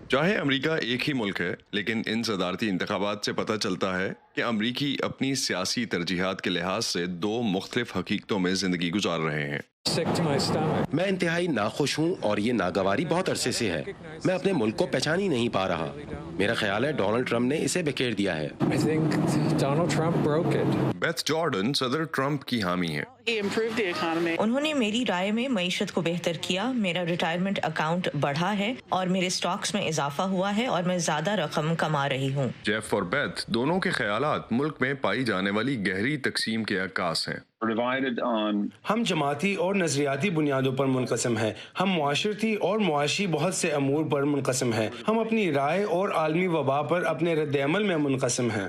چاہے امریکہ ایک ہی ملک ہے، لیکن ان صدارتی انتخابات سے پتہ چلتا ہے کہ امریکی اپنی سیاسی ترجیحات کے لحاظ سے دو مختلف حقیقتوں میں زندگی گزار رہے ہیں۔ میں انتہائی ناخوش ہوں اور یہ ناگواری بہت عرصے سے ہے۔ میں اپنے ملک کو پہچان ہی نہیں پا رہا۔ میرا خیال ہے ڈونلڈ ٹرمپ نے اسے بکھیر دیا ہے۔ بیتھ جارڈن صدر ٹرمپ کی حامی ہیں۔ انہوں نے میری رائے میں معیشت کو بہتر کیا، میرا ریٹائرمنٹ اکاؤنٹ بڑھا ہے اور میرے سٹاکس میں اضافہ ہوا ہے اور میں زیادہ رقم کما رہی ہوں۔ جیف اور بیتھ دونوں کے خیالات ملک میں پائی جانے والی گہری تقسیم کے عکاس ہیں۔ ہم جماعتی اور نظریاتی بنیادوں پر منقسم ہیں، ہم معاشرتی اور معاشی بہت سے امور پر منقسم ہیں، ہم اپنی رائے اور عالمی وبا پر اپنے رد عمل میں منقسم ہیں۔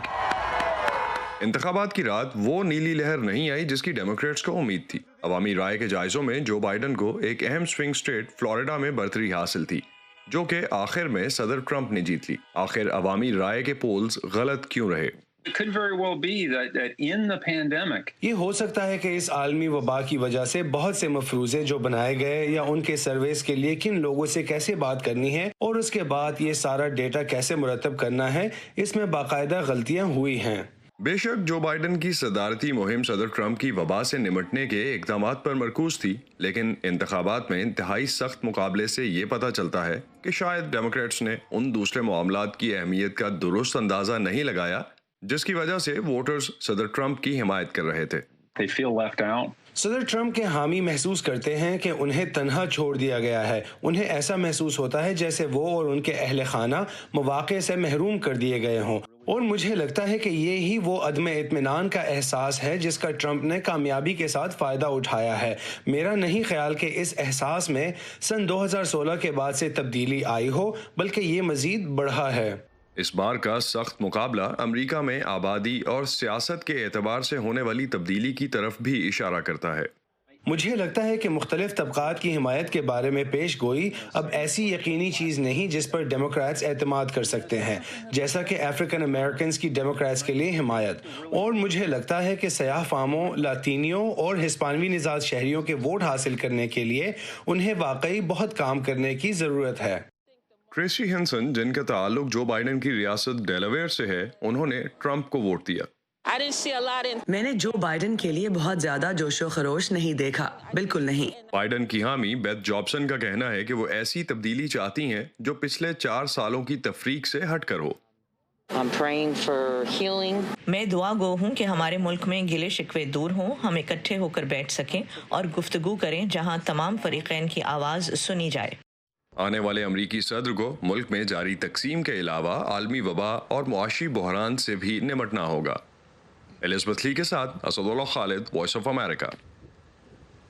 انتخابات کی رات وہ نیلی لہر نہیں آئی جس کی ڈیموکریٹس کو امید تھی۔ عوامی رائے کے جائزوں میں جو بائیڈن کو ایک اہم سوئنگ سٹیٹ فلوریڈا میں برتری حاصل تھی، جو کہ آخر میں صدر ٹرمپ نے جیت لی۔ آخر عوامی رائے کے پولز غلط کیوں رہے؟ یہ ہو سکتا ہے کہ اس عالمی وبا کی وجہ سے بہت سے مفروضے جو بنائے گئے یا ان کے سروس کے لیے کن لوگوں سے کیسے بات کرنی ہے اور اس کے بعد یہ سارا ڈیٹا کیسے مرتب کرنا ہے، اس میں باقاعدہ غلطیاں ہوئی ہیں۔ بے شک جو بائیڈن کی صدارتی مہم صدر ٹرمپ کی وبا سے نمٹنے کے اقدامات پر مرکوز تھی، لیکن انتخابات میں انتہائی سخت مقابلے سے یہ پتہ چلتا ہے کہ شاید ڈیموکریٹس نے ان دوسرے معاملات کی اہمیت کا درست اندازہ نہیں لگایا جس کی وجہ سے ووٹرز صدر ٹرمپ کی حمایت کر رہے تھے۔ صدر ٹرمپ کے حامی محسوس کرتے ہیں کہ انہیں تنہا چھوڑ دیا گیا ہے۔ انہیں ایسا محسوس ہوتا ہے جیسے وہ اور ان کے اہل خانہ مواقع سے محروم کر دیے گئے ہوں، اور مجھے لگتا ہے کہ یہی وہ عدم اطمینان کا احساس ہے جس کا ٹرمپ نے کامیابی کے ساتھ فائدہ اٹھایا ہے۔ میرا نہیں خیال کہ اس احساس میں سن 2016 کے بعد سے تبدیلی آئی ہو، بلکہ یہ مزید بڑھا ہے۔ اس بار کا سخت مقابلہ امریکہ میں آبادی اور سیاست کے اعتبار سے ہونے والی تبدیلی کی طرف بھی اشارہ کرتا ہے۔ مجھے لگتا ہے کہ مختلف طبقات کی حمایت کے بارے میں پیش گوئی اب ایسی یقینی چیز نہیں جس پر ڈیموکریٹس اعتماد کر سکتے ہیں، جیسا کہ افریقن امریکنز کی ڈیموکریٹس کے لیے حمایت، اور مجھے لگتا ہے کہ سیاہ فاموں، لاطینیوں اور ہسپانوی نژاد شہریوں کے ووٹ حاصل کرنے کے لیے انہیں واقعی بہت کام کرنے کی ضرورت ہے۔ ٹریسی ہنسن، جن کا تعلق جو بائیڈن کی ریاست ڈیلاویئر سے ہے، انہوں نے ٹرمپ کو ووٹ دیا۔ میں نے جو بائیڈن کے لیے بہت زیادہ جوش و خروش نہیں دیکھا، بالکل نہیں۔ بائیڈن کی حامی بیتھ جابسن کا کہنا ہے کہ وہ ایسی تبدیلی چاہتی ہیں جو پچھلے 4 سالوں کی تفریق سے ہٹ کر ہو۔ میں دعا گو ہوں کہ ہمارے ملک میں گلے شکوے دور ہوں، ہم اکٹھے ہو کر بیٹھ سکیں اور گفتگو کریں جہاں تمام فریقین کی آواز سنی جائے۔ آنے والے امریکی صدر کو ملک میں جاری تقسیم کے علاوہ عالمی وبا اور معاشی بحران سے بھی نمٹنا ہوگا۔ الزبتھ لی کے ساتھ اسد اللہ خالد، وائس آف امریکہ۔